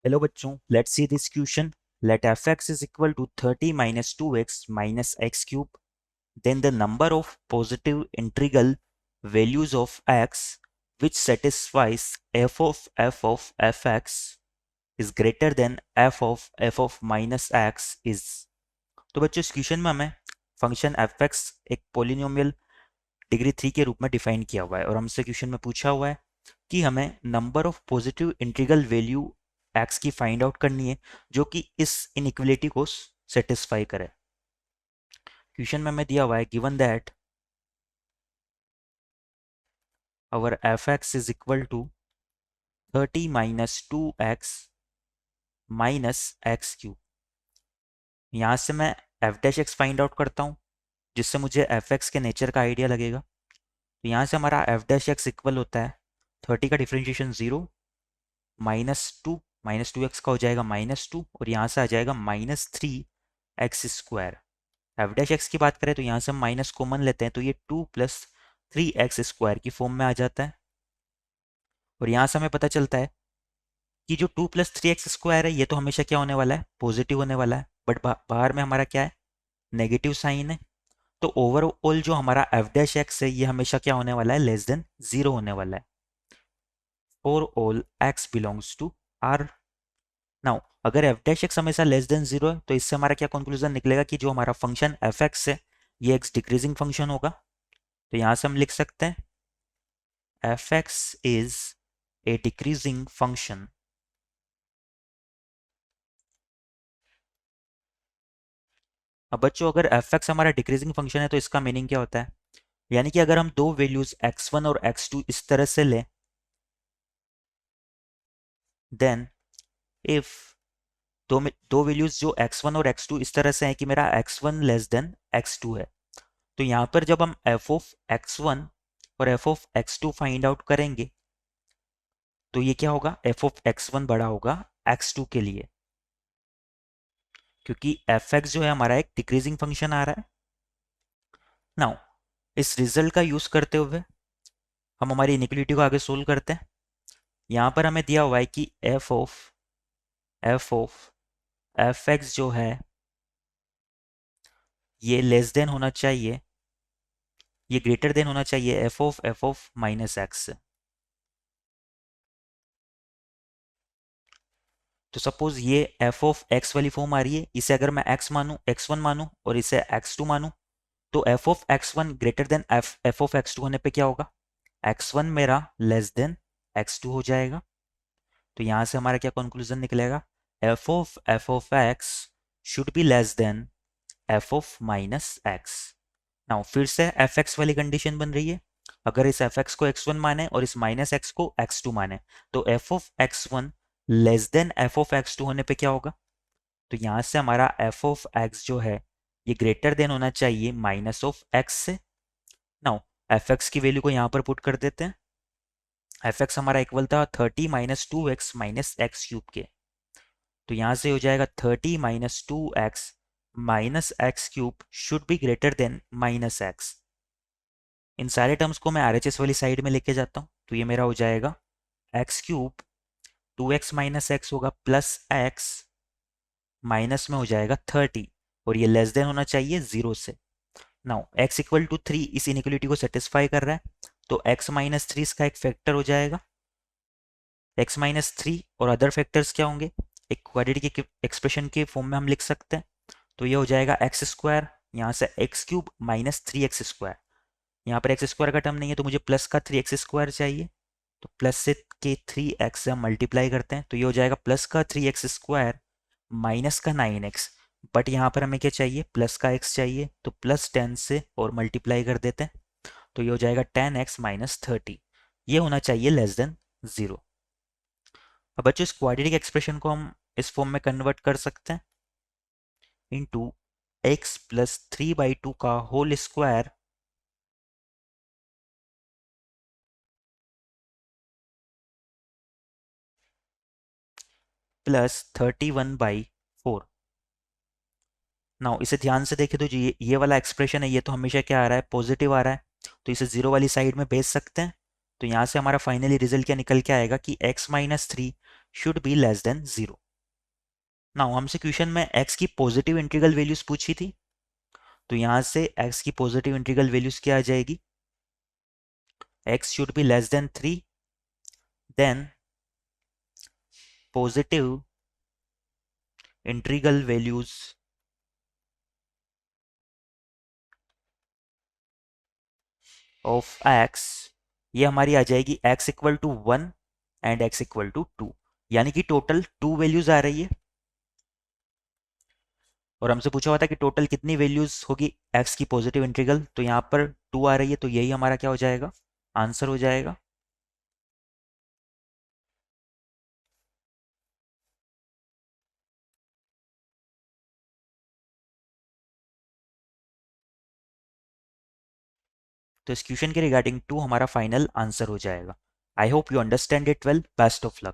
Hello बच्चों, let's see this question. Let fx is equal to 30 minus 2x minus x cube. Then the number of positive integral values of x which satisfies f of fx is greater than f of minus x is. तो बच्चों इस question में हमें function fx एक polynomial degree 3 के रूप में define किया हुआ है और हमसे क्वेश्चन में पूछा हुआ है कि हमें number of positive integral value x की फाइंड आउट करनी है जो कि इस इनइक्वलिटी को सेटिस्फाई करे. क्वेश्चन में हमें दिया हुआ है given that our f x is equal to 30 minus 2x minus x cube. यहाँ से मैं f dash x find out करता हूँ जिससे मुझे एफ एक्स के नेचर का आइडिया लगेगा. तो यहाँ से हमारा एफ डैश एक्स इक्वल होता है 30 का डिफ्रेंशिएशन 0 माइनस टू एक्स का हो जाएगा -2 और यहाँ से आ जाएगा -3x². एफ डैश एक्स की बात करें तो यहाँ से हम माइनस कॉमन लेते हैं तो ये 2 + 3x² की फॉर्म में आ जाता है. और यहाँ से हमें पता चलता है कि जो 2 + 3x² है ये तो हमेशा क्या होने वाला है, पॉजिटिव होने वाला है. बट बाहर में हमारा क्या है, नेगेटिव साइन है. तो ओवरऑल जो हमारा एफ डैश एक्स है ये हमेशा क्या होने वाला है, लेस देन 0 होने वाला है. For all x belongs to R. Now अगर एफ डैश एक्स हमेशा लेस देन 0 है तो इससे हमारा क्या कंक्लूजन निकलेगा कि जो हमारा फंक्शन एफ एक्स है ये एक डिक्रीजिंग फंक्शन होगा. तो यहां से हम लिख सकते हैं F x is a decreasing function. अब बच्चों अगर एफ एक्स हमारा डिक्रीजिंग फंक्शन है तो इसका मीनिंग क्या होता है, यानी कि अगर हम दो वैल्यूज x1 और x2 इस तरह से लें देन इफ दो वैल्यूज जो x1 और x2 इस तरह से है कि मेरा x1 लेस देन x2 है, तो यहाँ पर जब हम f ऑफ x1 और f of x2 find out करेंगे तो ये क्या होगा, f ऑफ x1 बड़ा होगा x2 के लिए क्योंकि fx जो है हमारा एक डिक्रीजिंग फंक्शन आ रहा है. नाउ इस रिजल्ट का यूज करते हुए हम हमारी इनिक्वलिटी को आगे सोल्व करते हैं. यहाँ पर हमें दिया हुआ है कि f ऑफ fx जो है ये लेस देन होना चाहिए, ये ग्रेटर देन होना चाहिए f ऑफ माइनस एक्स. तो सपोज ये f ऑफ x वाली फॉर्म आ रही है, इसे अगर मैं x मानूं, x1 मानूं और इसे x2 मानूं तो f of x1 greater than f of x2 होने पे क्या होगा, x1 मेरा लेस देन x2 हो जाएगा. तो यहां से हमारा क्या कंक्लूजन निकलेगा, f of x should be less then f of minus x. Now फिर से fx वाली कंडीशन बन रही है, अगर इस fx को x1 माने और इस माइनस x को x2 माने तो f of x1 less than f of x2 होने पे क्या होगा. तो यहां से हमारा f ऑफ x जो है ये ग्रेटर देन होना चाहिए माइनस ऑफ x से. नाउ fx की वैल्यू को यहां पर पुट कर देते हैं. fx हमारा इक्वल था 30 minus 2x minus x cube के. तो यहां से हो जाएगा 30 minus 2x minus x cube should be greater than minus x. इन सारे टर्म्स को मैं RHS वाली साइड में लेके जाता हूँ तो ये मेरा हो जाएगा x cube 2x minus x होगा प्लस एक्स माइनस में हो जाएगा 30 और ये लेस देन होना चाहिए 0 से. नाउ x इक्वल टू 3 इस इनइक्वलिटी को सेटिस्फाई कर रहा है तो x माइनस 3 इसका एक फैक्टर हो जाएगा. x माइनस 3 और अदर फैक्टर्स क्या होंगे, एक क्वाड्रेटिक एक्सप्रेशन के फॉर्म में हम लिख सकते हैं. तो ये हो जाएगा x², यहाँ से x³ माइनस 3x². यहाँ पर x² का टर्म नहीं है तो मुझे प्लस का 3x² चाहिए. तो प्लस से के 3x से हम मल्टीप्लाई करते हैं तो ये हो जाएगा प्लस का 3x² माइनस का 9x. बट यहाँ पर हमें क्या चाहिए, प्लस का x चाहिए तो प्लस 10 से और मल्टीप्लाई कर देते हैं तो ये हो जाएगा 10x माइनस 30. ये होना चाहिए लेस देन 0. अब बच्चों इस क्वाड्रेटिक एक्सप्रेशन को हम इस फॉर्म में कन्वर्ट कर सकते हैं इंटू x प्लस 3/2 का होल स्क्वायर प्लस 31/4. नाउ इसे ध्यान से देखें तो जो ये वाला एक्सप्रेशन है ये तो हमेशा क्या आ रहा है, पॉजिटिव आ रहा है. तो इसे जीरो वाली साइड में भेज सकते हैं तो यहाँ से हमारा फाइनली रिजल्ट क्या निकल के आएगा कि x minus three should be less than zero. Now हमसे क्वेश्चन में x की पॉजिटिव इंटीग्रल वैल्यूज पूछी थी, तो यहाँ से x की पॉजिटिव इंटीग्रल वैल्यूज क्या आ जाएगी, x should be less than three, then positive integral values of x, ये हमारी आ जाएगी x equal to one and x equal to two, यानी कि टोटल टू वैल्यूज आ रही है। और हमसे पूछा हुआ था कि टोटल कितनी वैल्यूज होगी x की पॉजिटिव इंटीग्रल, तो यहाँ पर टू आ रही है, तो यही हमारा क्या हो जाएगा, आंसर हो जाएगा। तो इस क्वेश्चन के रिगार्डिंग टू हमारा फाइनल आंसर हो जाएगा। I hope you understand it well. Best of luck.